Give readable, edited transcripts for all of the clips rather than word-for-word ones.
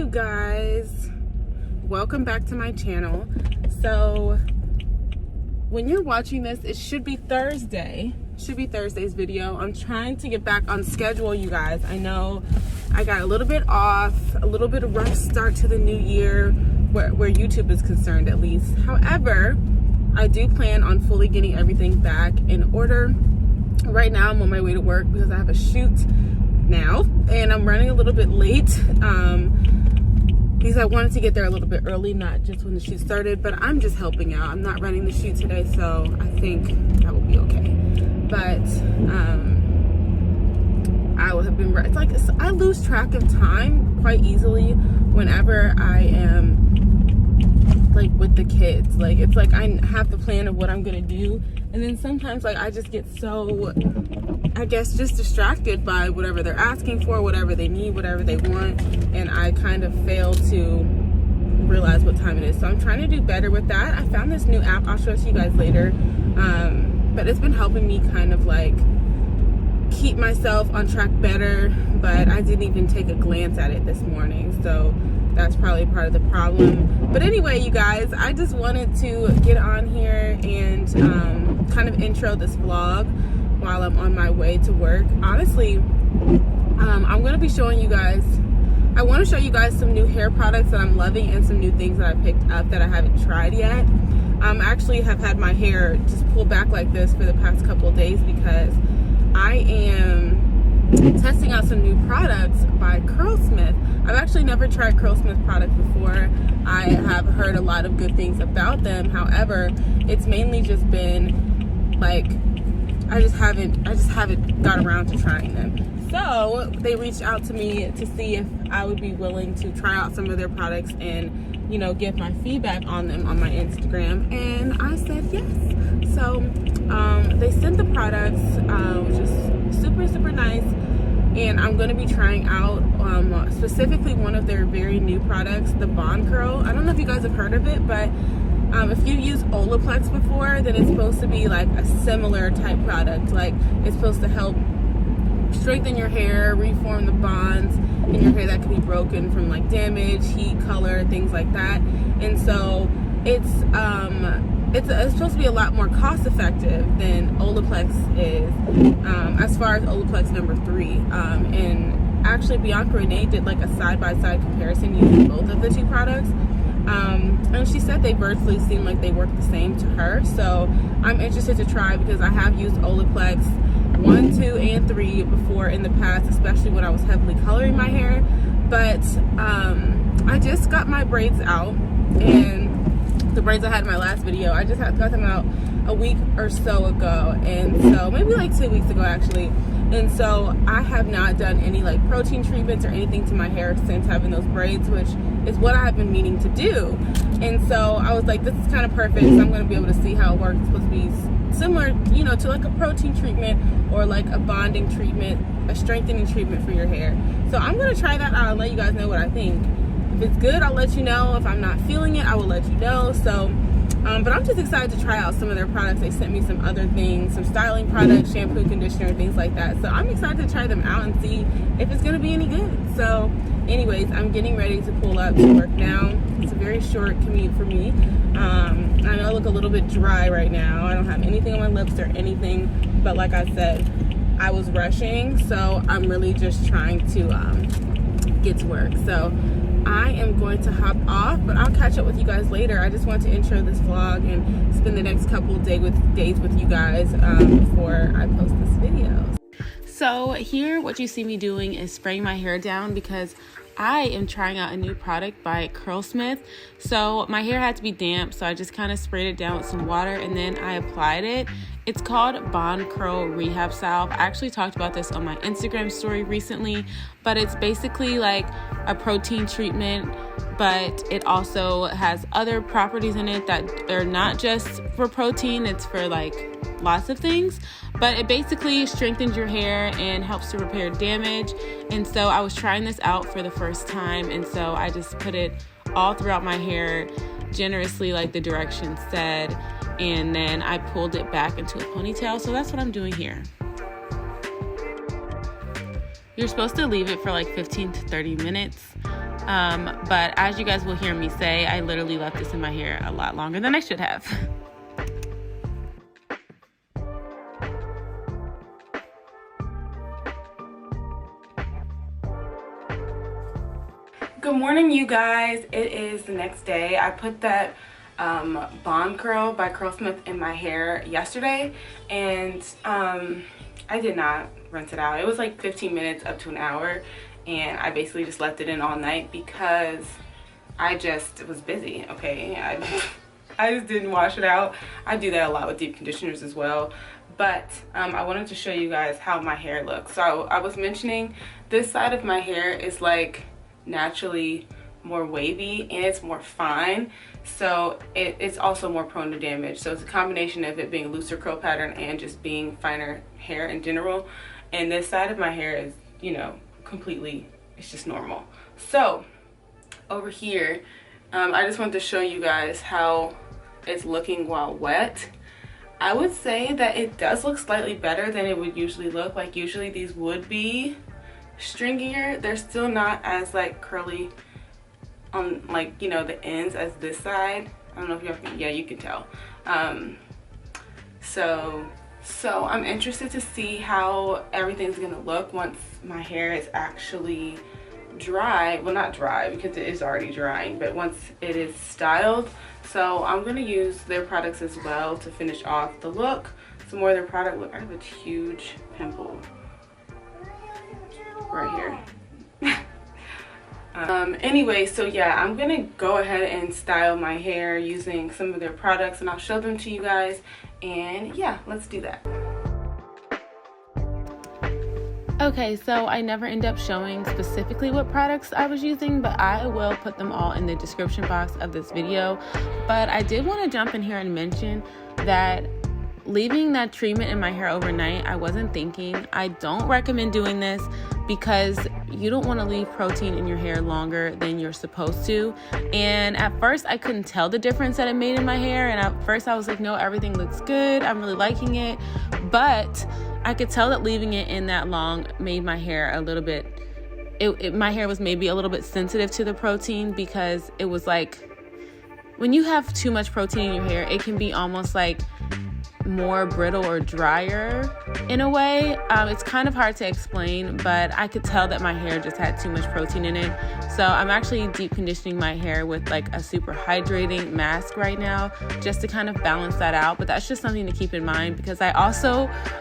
you guys, welcome back to my channel. So when you're watching this, it should be Thursday. Should be Thursday's video. I'm trying to get back on schedule, you guys. I know I got a little bit off, a little bit of rough start to the new year where YouTube is concerned, at least. However, I do plan on fully getting everything back in order. Right now I'm on my way to work because I have a shoot now and I'm running a little bit late because I wanted to get there a little bit early, not just when the shoot started, but I'm just helping out. I'm not running the shoot today, so I think that will be okay. But I would have been, it's like I lose track of time quite easily whenever I am like with the kids. Like it's like I have the plan of what I'm gonna do, and then sometimes like I just get so, I guess, just distracted by whatever they're asking for, whatever they need, whatever they want, and I kind of fail to realize what time it is. So I'm trying to do better with that. I found this new app, I'll show it to you guys later, but it's been helping me kind of like keep myself on track better, but I didn't even take a glance at it this morning, so that's probably part of the problem. But anyway, you guys, I just wanted to get on here and kind of intro this vlog while I'm on my way to work. Honestly, I'm going to be showing you guys, I want to show you guys some new hair products that I'm loving and some new things that I picked up that I haven't tried yet. I actually have had my hair just pull back like this for the past couple of days because I am testing out some new products by Curlsmith. I've actually never tried Curlsmith products before. I have heard a lot of good things about them. However, it's mainly just been like I just haven't got around to trying them. So they reached out to me to see if I would be willing to try out some of their products and, you know, give my feedback on them on my Instagram, and I said yes. So they sent the products, which is super nice, and I'm going to be trying out specifically one of their very new products, the Bond Curl. I don't know if you guys have heard of it, but if you used Olaplex before, then it's supposed to be like a similar type product. Like it's supposed to help strengthen your hair, reform the bonds in your hair that can be broken from like damage, heat, color, things like that. And so it's supposed to be a lot more cost effective than Olaplex is, as far as Olaplex number 3. And actually Bianca Renee did like a side-by-side comparison using both of the two products. And she said they virtually seem like they work the same to her. So I'm interested to try because I have used Olaplex 1, 2, and 3 before in the past, especially when I was heavily coloring my hair. But I just got my braids out, and the braids I had in my last video, I just got them out a week or so ago, and so maybe like 2 weeks ago actually. And so I have not done any like protein treatments or anything to my hair since having those braids, which is what I've been meaning to do. And so I was like, this is kind of perfect, so I'm going to be able to see how it works. It's supposed to be similar, you know, to like a protein treatment or like a bonding treatment, a strengthening treatment for your hair. So I'm going to try that out and let you guys know what I think. If it's good, I'll let you know. If I'm not feeling it, I will let you know. So but I'm just excited to try out some of their products. They sent me some other things, some styling products, shampoo, conditioner, things like that. So I'm excited to try them out and see if it's going to be any good. So anyways, I'm getting ready to pull up to work now. It's a very short commute for me. I know I look a little bit dry right now. I don't have anything on my lips or anything, but like I said, I was rushing, so I'm really just trying to get to work. So I am going to hop off, but I'll catch up with you guys later. I just want to intro this vlog and spend the next couple of days with you guys before I post this video. So here, what you see me doing is spraying my hair down because I am trying out a new product by Curlsmith. So my hair had to be damp, so I just kind of sprayed it down with some water and then I applied it. It's called Bond Curl Rehab Salve. I actually talked about this on my Instagram story recently, but it's basically like a protein treatment, but it also has other properties in it that are not just for protein, it's for like lots of things, but it basically strengthens your hair and helps to repair damage. And so I was trying this out for the first time, and so I just put it all throughout my hair generously like the directions said, and then I pulled it back into a ponytail. So that's what I'm doing here. You're supposed to leave it for like 15 to 30 minutes But as you guys will hear me say, I literally left this in my hair a lot longer than I should have. Good morning, you guys. It is the next day. I put that Bond Curl by Curlsmith in my hair yesterday, and I did not rinse it out. It was like 15 minutes up to an hour, and I basically just left it in all night because I just was busy, okay? I just didn't wash it out. I do that a lot with deep conditioners as well. But I wanted to show you guys how my hair looks. So I was mentioning this side of my hair is like naturally more wavy and it's more fine, so it's also more prone to damage. So it's a combination of it being a looser curl pattern and just being finer hair in general. And this side of my hair is, you know, completely, it's just normal. So over here, I just wanted to show you guys how it's looking while wet. I would say that it does look slightly better than it would usually look. Like usually these would be stringier. They're still not as like curly on, like, you know, the ends as this side. I don't know if you can, yeah, you can tell. So I'm interested to see how everything's gonna look once my hair is actually dry. Well, not dry because it is already drying, but once it is styled. So I'm gonna use their products as well to finish off the look. Some more of their product. Look, I have a huge pimple right here. Anyway, so yeah, I'm gonna go ahead and style my hair using some of their products, and I'll show them to you guys. And yeah, let's do that. Okay, so I never end up showing specifically what products I was using, but I will put them all in the description box of this video. But I did want to jump in here and mention that leaving that treatment in my hair overnight, I wasn't thinking. I don't recommend doing this because you don't want to leave protein in your hair longer than you're supposed to. And at first I couldn't tell the difference that it made in my hair, and at first I was like, no, everything looks good, I'm really liking it. But I could tell that leaving it in that long made my hair a little bit, my hair was maybe a little bit sensitive to the protein, because it was like, when you have too much protein in your hair, it can be almost like more brittle or drier in a way. It's kind of hard to explain, but I could tell that my hair just had too much protein in it. So I'm actually deep conditioning my hair with like a super hydrating mask right now, just to kind of balance that out. But that's just something to keep in mind, because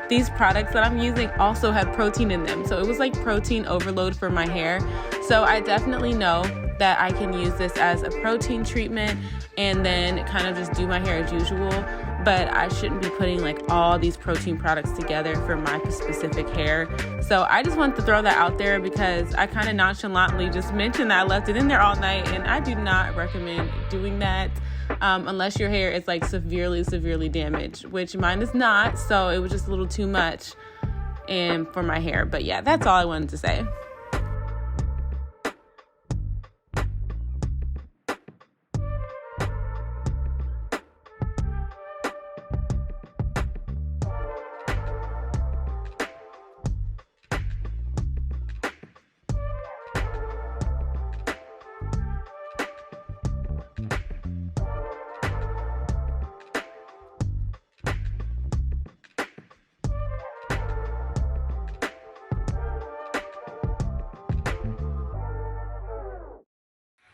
these products that I'm using also have protein in them. So it was like protein overload for my hair. So I definitely know that I can use this as a protein treatment and then kind of just do my hair as usual. But I shouldn't be putting like all these protein products together for my specific hair. So I just wanted to throw that out there, because I kind of nonchalantly just mentioned that I left it in there all night, and I do not recommend doing that unless your hair is like severely damaged, which mine is not. So it was just a little too much for my hair. But yeah, that's all I wanted to say.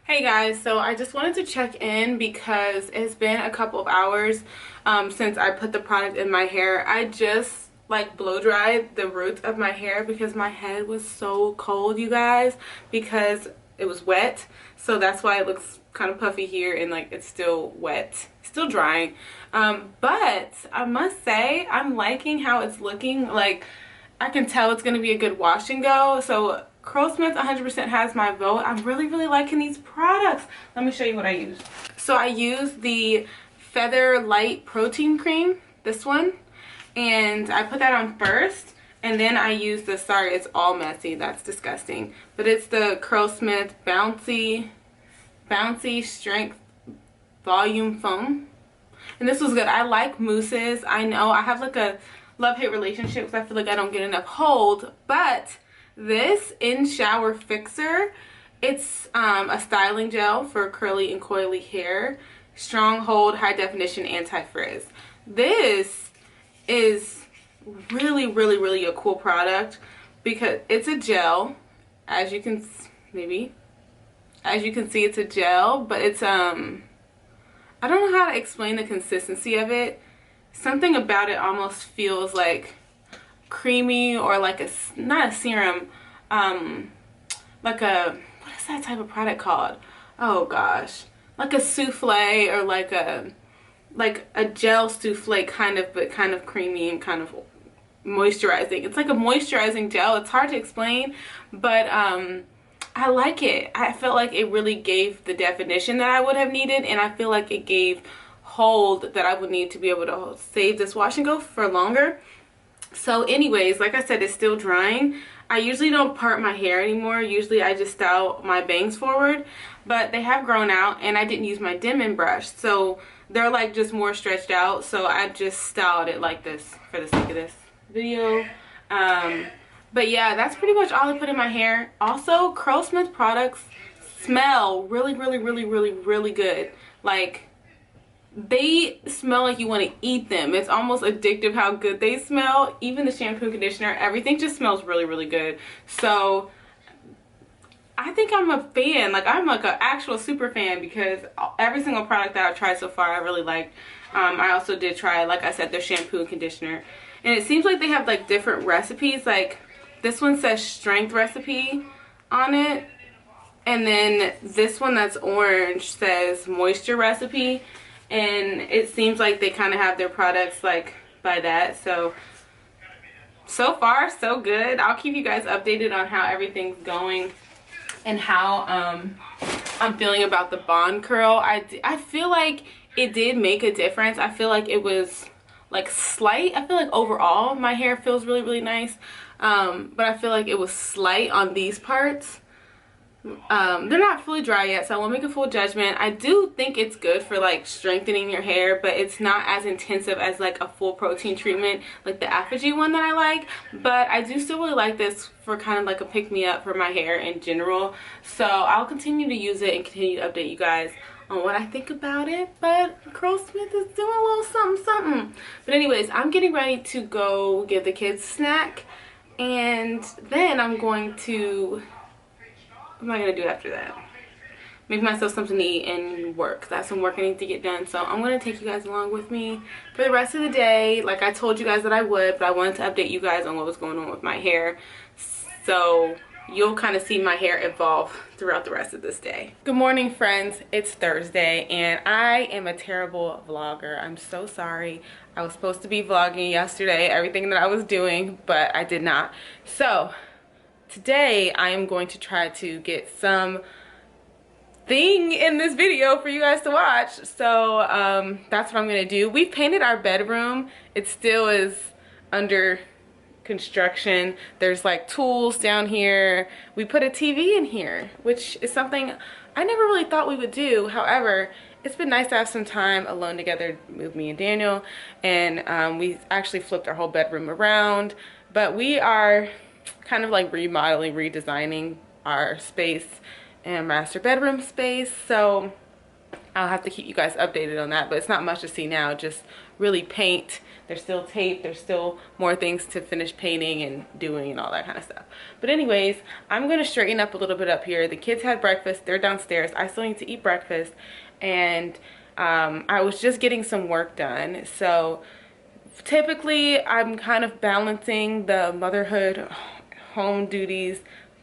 Hey guys, so I just wanted to check in because it's been a couple of hours since I put the product in my hair. I just like blow dried the roots of my hair because my head was so cold, you guys, because it was wet. So that's why it looks kind of puffy here, and like it's still wet, still drying. But I must say I'm liking how it's looking. Like I can tell it's going to be a good wash and go. So Curlsmith 100% has my vote. I'm really liking these products. Let me show you what I use. So I use the Feather Light Protein Cream, this one, and I put that on first, and then I use the, sorry it's all messy, that's disgusting, but it's the Curlsmith Bouncy Strength Volume Foam, and this was good. I like mousses. I know I have like a love-hate relationship because I feel like I don't get enough hold, but this in shower fixer It's a styling gel for curly and coily hair. Strong hold, high definition, anti-frizz. This is really a cool product because it's a gel. As you can see, it's a gel, but it's I don't know how to explain the consistency of it. Something about it almost feels like creamy, or like a, not a serum, like a, what is that type of product called? Oh gosh, like a souffle, or like a gel souffle kind of, but kind of creamy and kind of moisturizing. It's like a moisturizing gel. It's hard to explain, but I like it. I felt like it really gave the definition that I would have needed, and I feel like it gave hold that I would need to be able to save this wash and go for longer. So anyways, like I said, it's still drying. I usually don't part my hair anymore. Usually I just style my bangs forward, but they have grown out and I didn't use my dim-in brush, so they're like just more stretched out, so I just styled it like this for the sake of this video. But yeah, that's pretty much all I put in my hair. Also, Curlsmith products smell really good. Like, they smell like you want to eat them. It's almost addictive how good they smell. Even the shampoo, conditioner, everything just smells really good. So I think I'm a fan. Like, I'm like an actual super fan, because every single product that I've tried so far I really liked. I also did try, like I said, their shampoo and conditioner, and it seems like they have like different recipes. Like, this one says strength recipe on it, and then this one that's orange says moisture recipe. And it seems like they kind of have their products like by that. So far so good. I'll keep you guys updated on how everything's going and how I'm feeling about the bond curl. I feel like it did make a difference. I feel like it was like slight. I feel like overall my hair feels really nice, but I feel like it was slight on these parts. They're not fully dry yet, so I won't make a full judgment. I do think it's good for like strengthening your hair, but it's not as intensive as like a full protein treatment like the Apogee one that I like. But I do still really like this for kind of like a pick-me-up for my hair in general. So I'll continue to use it and continue to update you guys on what I think about it. But Curlsmith is doing a little something. But anyways, I'm getting ready to go give the kids a snack, and then I'm going to, what am I going to do after that? Make myself something to eat and work. That's some work I need to get done. So I'm going to take you guys along with me for the rest of the day. Like I told you guys that I would, but I wanted to update you guys on what was going on with my hair. So you'll kind of see my hair evolve throughout the rest of this day. Good morning, friends. It's Thursday and I am a terrible vlogger. I'm so sorry. I was supposed to be vlogging yesterday, everything that I was doing, but I did not. So today I am going to try to get some thing in this video for you guys to watch. So that's what I'm gonna do. We've painted our bedroom. It still is under construction. There's like tools down here. We put a TV in here, which is something I never really thought we would do. However, it's been nice to have some time alone together with me and Daniel, and we actually flipped our whole bedroom around. But we are kind of like remodeling, redesigning our space and master bedroom space, so I'll have to keep you guys updated on that. But it's not much to see now, just really paint. There's still tape, there's still more things to finish painting and doing and all that kind of stuff. But anyways, I'm gonna straighten up a little bit up here. The kids had breakfast, they're downstairs. I still need to eat breakfast, and I was just getting some work done. So typically I'm kind of balancing the motherhood, home duties,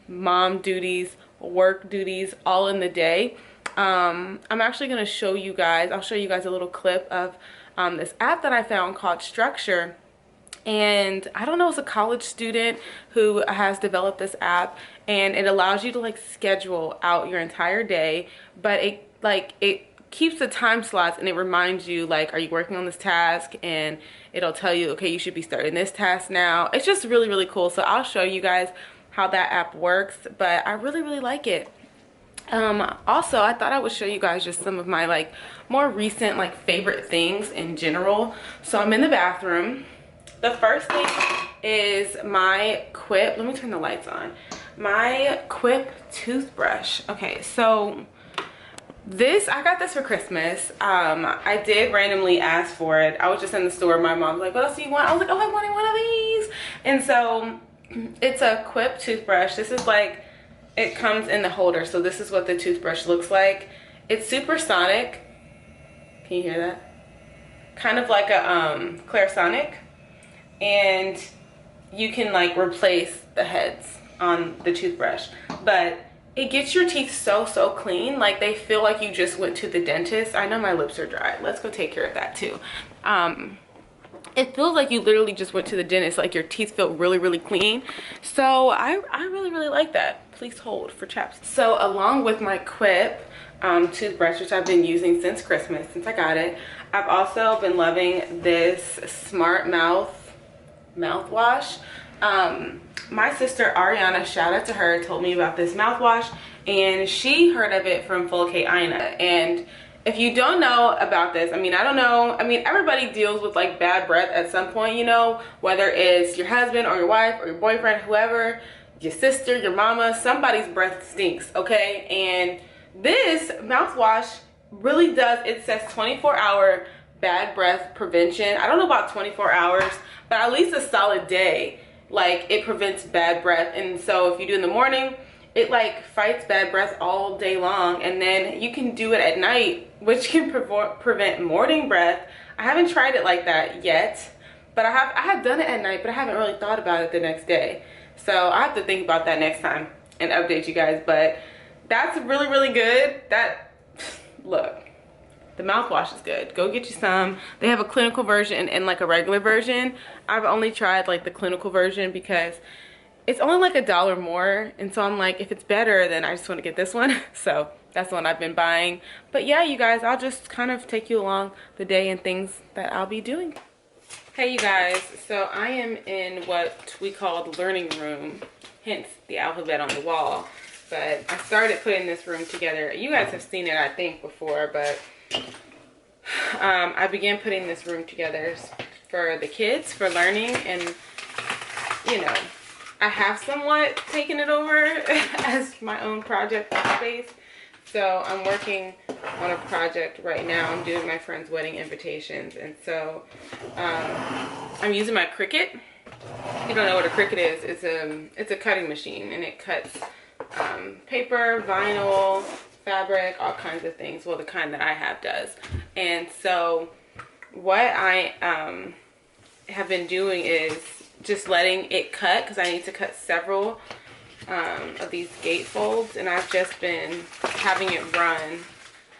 mom duties, work duties all in the day. I'm actually going to show you guys, I'll show you guys a little clip of this app that I found called Structure. And I don't know, it's a college student who has developed this app, and it allows you to like schedule out your entire day, but it keeps the time slots, and it reminds you like, are you working on this task, and it'll tell you, okay, you should be starting this task now. It's just really cool. So I'll show you guys how that app works, but I really like it. Also, I thought I would show you guys just some of my like more recent like favorite things in general. So I'm in the bathroom. The first thing is my Quip, let me turn the lights on. my Quip toothbrush. Okay, so this, I got this for Christmas. I did randomly ask for it. I was just in the store. My mom was like, what else do you want? I was like, oh, I wanted one of these. And so it's a Quip toothbrush. This is like, it comes in the holder. So this is what the toothbrush looks like. It's supersonic. Can you hear that? Kind of like a clairsonic. And you can like replace the heads on the toothbrush. But it gets your teeth so clean. Like they feel like you just went to the dentist. I know my lips are dry. Let's go take care of that too. It feels like you literally just went to the dentist. Like your teeth feel really clean. So I really like that. Please hold for chaps. So along with my Quip toothbrush, which I've been using since Christmas, since I got it, I've also been loving this Smart Mouth mouthwash. My sister Ariana, shout out to her, told me about this mouthwash, and she heard of it from Full K Ina. And if you don't know about this, I mean, I don't know. I mean, everybody deals with like bad breath at some point, you know, whether it's your husband or your wife or your boyfriend, whoever, your sister, your mama, somebody's breath stinks, okay? And this mouthwash really does, it says 24-hour bad breath prevention. I don't know about 24 hours, but at least a solid day. Like it prevents bad breath. And so if you do in the morning, it like fights bad breath all day long. And then you can do it at night, which can prevent morning breath. I haven't tried it like that yet, but I have done it at night, but I haven't really thought about it the next day. So I have to think about that next time and update you guys. But that's really good. That, look, the mouthwash is good. Go get you some. They have a clinical version and like a regular version. I've only tried like the clinical version because it's only like $1 more. And so I'm like, if it's better, then I just want to get this one. So that's the one I've been buying. But yeah, you guys, I'll just kind of take you along the day and things that I'll be doing. Hey you guys, so I am in what we call the learning room, hence the alphabet on the wall. But I started putting this room together. You guys have seen it, I think, before, but I began putting this room together for the kids, for learning, and you know, I have somewhat taken it over as my own project space. So I'm working on a project right now. I'm doing my friend's wedding invitations, and so I'm using my Cricut. If you don't know what a Cricut is, it's a cutting machine, and it cuts paper, vinyl, fabric, all kinds of things. Well, the kind that I have does. And so what I have been doing is just letting it cut, because I need to cut several of these gatefolds, and I've just been having it run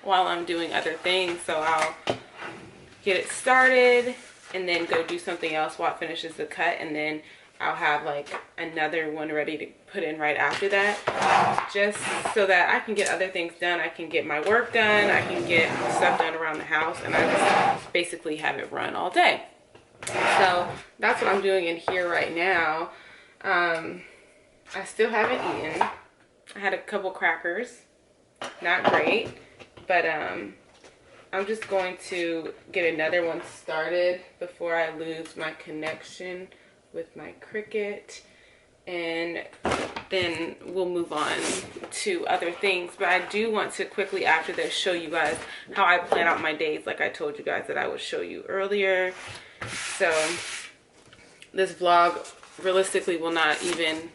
while I'm doing other things. So I'll get it started and then go do something else while it finishes the cut, and then I'll have like another one ready to put in right after that, just so that I can get other things done. I can get my work done, I can get stuff done around the house, and I just basically have it run all day. So that's what I'm doing in here right now. I still haven't eaten. I had a couple crackers, not great, but I'm just going to get another one started before I lose my connection with my Cricut, and then we'll move on to other things. But I do want to quickly after this show you guys how I plan out my days, like I told you guys that I would show you earlier. So this vlog realistically will not even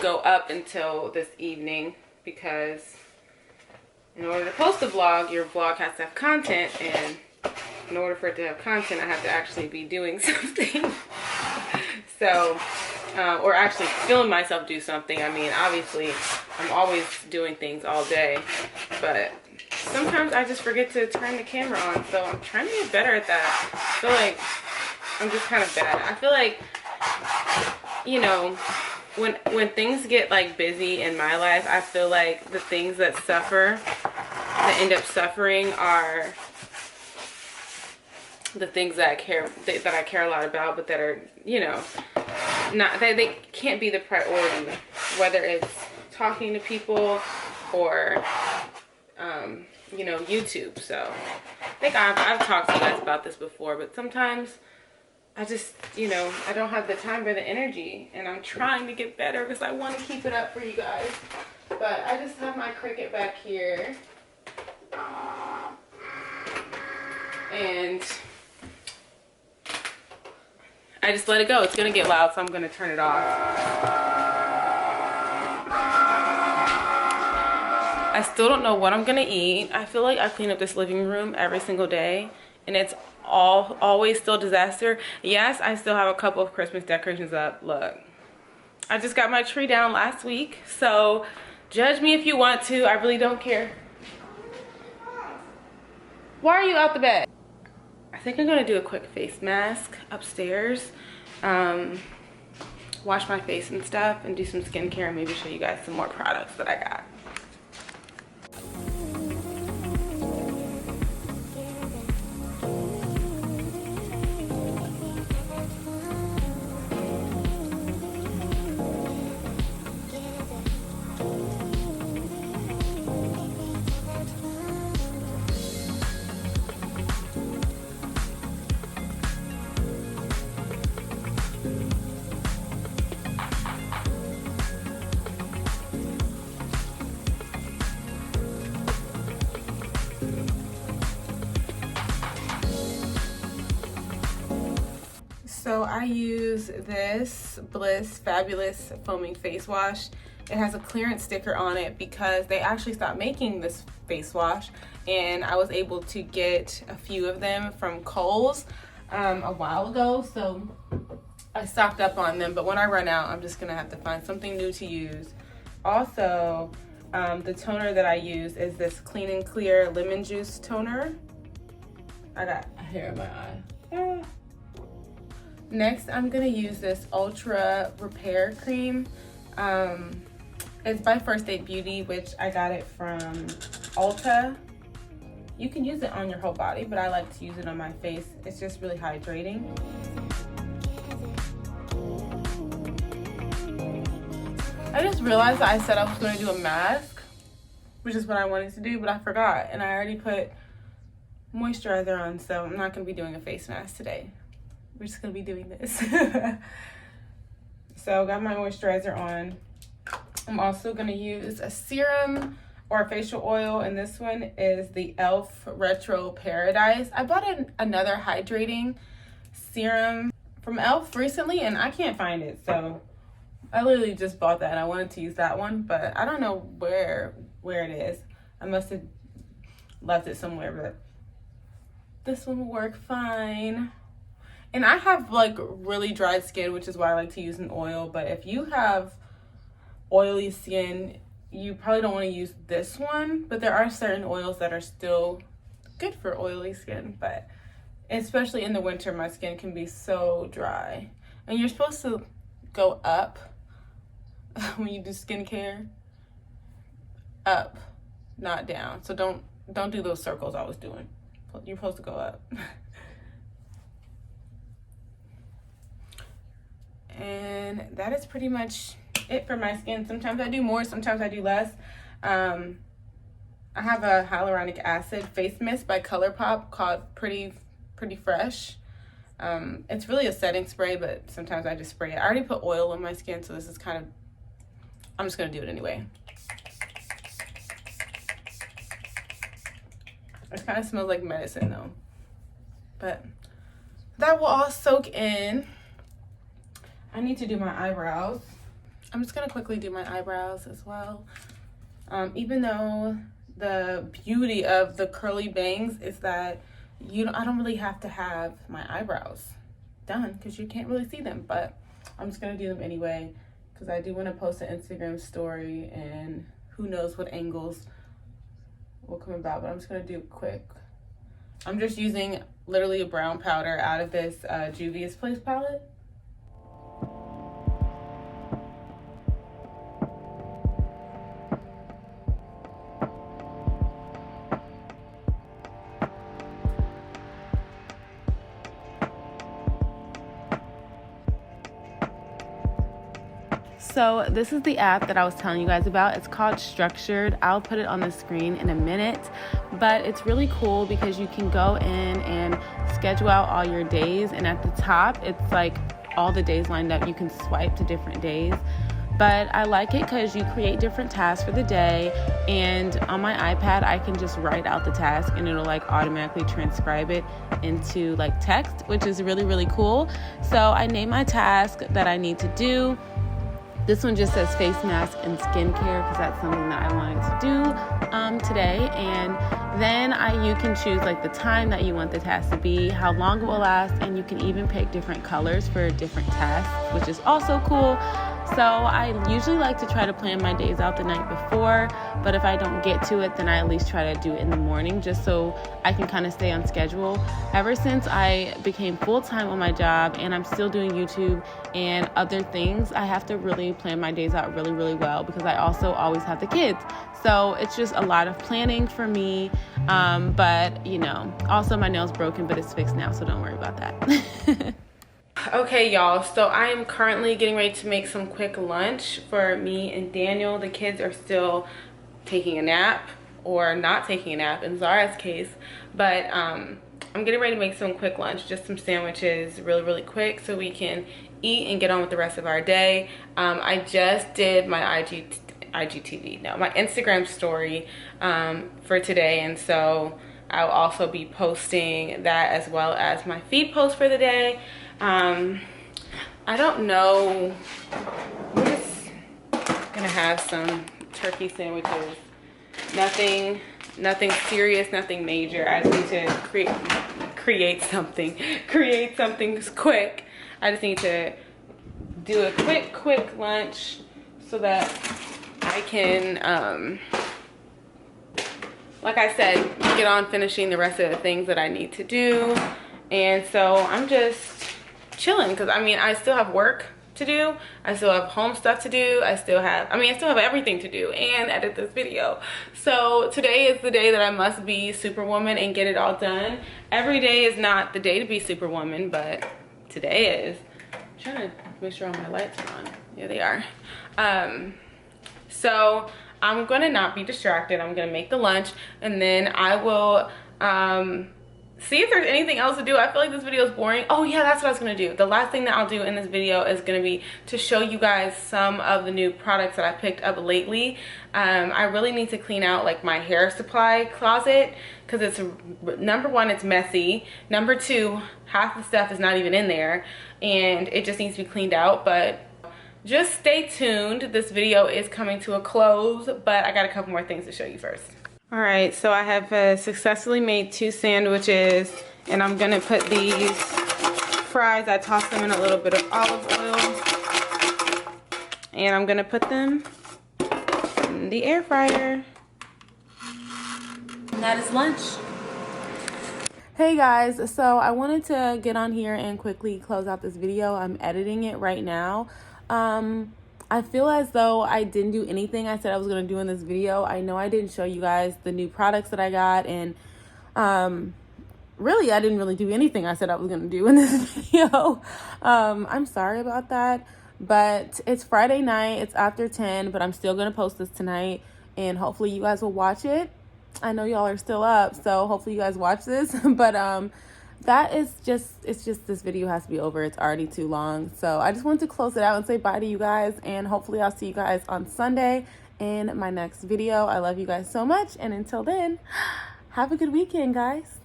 go up until this evening, because in order to post a vlog, your vlog has to have content, and in order for it to have content, I have to actually be doing something. So, or actually film myself do something. I mean, obviously, I'm always doing things all day, but sometimes I just forget to turn the camera on. So I'm trying to get better at that. I feel like I'm just kind of bad. I feel like, you know, when things get like busy in my life, I feel like the things that end up suffering are the things that I care a lot about, but that are, you know, not, they can't be the priority, whether it's talking to people or you know, YouTube. So I think I've talked to you guys about this before, but sometimes I just, you know, I don't have the time or the energy, and I'm trying to get better because I want to keep it up for you guys. But I just have my Cricut back here, and I just let it go. It's gonna get loud, so I'm gonna turn it off. I still don't know what I'm gonna eat. I feel like I clean up this living room every single day, and it's always still disaster. Yes, I still have a couple of Christmas decorations up. Look, I just got my tree down last week, so judge me if you want to. I really don't care. Why are you out the bed? I think I'm gonna do a quick face mask upstairs, wash my face and stuff, and do some skincare, and maybe show you guys some more products that I got. So I use this Bliss Fabulous Foaming Face Wash. It has a clearance sticker on it because they actually stopped making this face wash, and I was able to get a few of them from Kohl's a while ago, so I stocked up on them. But when I run out, I'm just gonna have to find something new to use. Also, the toner that I use is this Clean and Clear Lemon Juice Toner. I got hair in my eye. Next, I'm gonna use this Ultra Repair Cream. It's by First Aid Beauty, which I got it from Ulta. You can use it on your whole body, but I like to use it on my face. It's just really hydrating. I just realized that I said I was gonna do a mask, which is what I wanted to do, but I forgot, and I already put moisturizer on, so I'm not gonna be doing a face mask today. We're just gonna be doing this. So got my moisturizer on. I'm also gonna use a serum or a facial oil, and this one is the e.l.f. Retro Paradise. I bought another hydrating serum from e.l.f. recently, and I can't find it, so I literally just bought that, and I wanted to use that one, but I don't know where it is. I must have left it somewhere, but this one will work fine. And I have like really dry skin, which is why I like to use an oil. But if you have oily skin, you probably don't want to use this one. But there are certain oils that are still good for oily skin. But especially in the winter, my skin can be so dry. And you're supposed to go up when you do skincare. Up, not down. So don't do those circles I was doing. You're supposed to go up. And that is pretty much it for my skin. Sometimes I do more, sometimes I do less. I have a hyaluronic acid face mist by ColourPop called Pretty Fresh. It's really a setting spray, but sometimes I just spray it. I already put oil on my skin, so this is kind of, I'm just gonna do it anyway. It kind of smells like medicine though. But that will all soak in. I need to do my eyebrows. I'm just gonna quickly do my eyebrows as well. Even though the beauty of the curly bangs is that I don't really have to have my eyebrows done because you can't really see them, but I'm just gonna do them anyway because I do want to post an Instagram story, and who knows what angles will come about, but I'm just gonna do it quick. I'm just using literally a brown powder out of this Juvia's Place palette. So this is the app that I was telling you guys about. It's called Structured. I'll put it on the screen in a minute, but it's really cool because you can go in and schedule out all your days, and at the top it's like all the days lined up. You can swipe to different days. But I like it because you create different tasks for the day, and on my iPad I can just write out the task and it'll like automatically transcribe it into like text, which is really, really cool. So I name my task that I need to do. This one just says face mask and skincare because that's something that I wanted to do today. And then you can choose like the time that you want the task to be, how long it will last, and you can even pick different colors for different tasks, which is also cool. So I usually like to try to plan my days out the night before, but if I don't get to it, then I at least try to do it in the morning just so I can kind of stay on schedule. Ever since I became full-time on my job and I'm still doing YouTube and other things, I have to really plan my days out really, really well because I also always have the kids. So it's just a lot of planning for me, but you know, also my nail's broken, but it's fixed now, so don't worry about that. Okay, y'all, so I am currently getting ready to make some quick lunch for me and Daniel. The kids are still taking a nap, or not taking a nap in Zara's case, but I'm getting ready to make some quick lunch, just some sandwiches really, really quick so we can eat and get on with the rest of our day. I just did my my Instagram story for today, and so I'll also be posting that as well as my feed post for the day. I don't know, we're just gonna have some turkey sandwiches, nothing serious, nothing major. I just need to create something quick. I just need to do a quick lunch so that I can like I said, get on finishing the rest of the things that I need to do. And so I'm just chilling because I still have work to do, I still have home stuff to do, I still have everything to do and edit this video. So today is the day that I must be Superwoman and get it all done. Every day is not the day to be Superwoman, but today is. I'm trying to make sure all my lights are on. Yeah, they are. So I'm gonna not be distracted. I'm gonna make the lunch and then I will see if there's anything else to do. I feel like this video is boring. Oh yeah, that's what I was gonna do. The last thing that I'll do in this video is gonna be to show you guys some of the new products that I picked up lately. I really need to clean out like my hair supply closet because it's, number one, it's messy. Number two, half the stuff is not even in there and it just needs to be cleaned out. But just stay tuned. This video is coming to a close, but I got a couple more things to show you first. All right, so I have successfully made 2 sandwiches, and I'm gonna put these fries, I tossed them in a little bit of olive oil, and I'm gonna put them in the air fryer. And that is lunch. Hey guys, so I wanted to get on here and quickly close out this video. I'm editing it right now. I feel as though I didn't do anything I said I was going to do in this video. I know I didn't show you guys the new products that I got, and really I didn't really do anything I said I was going to do in this video. I'm sorry about that, but it's Friday night, it's after 10, but I'm still going to post this tonight, and hopefully you guys will watch it. I know y'all are still up, so hopefully you guys watch this, but that is it's just this video has to be over. It's already too long. So I just wanted to close it out and say bye to you guys, and hopefully I'll see you guys on Sunday in my next video. I love you guys so much, and until then, have a good weekend, guys.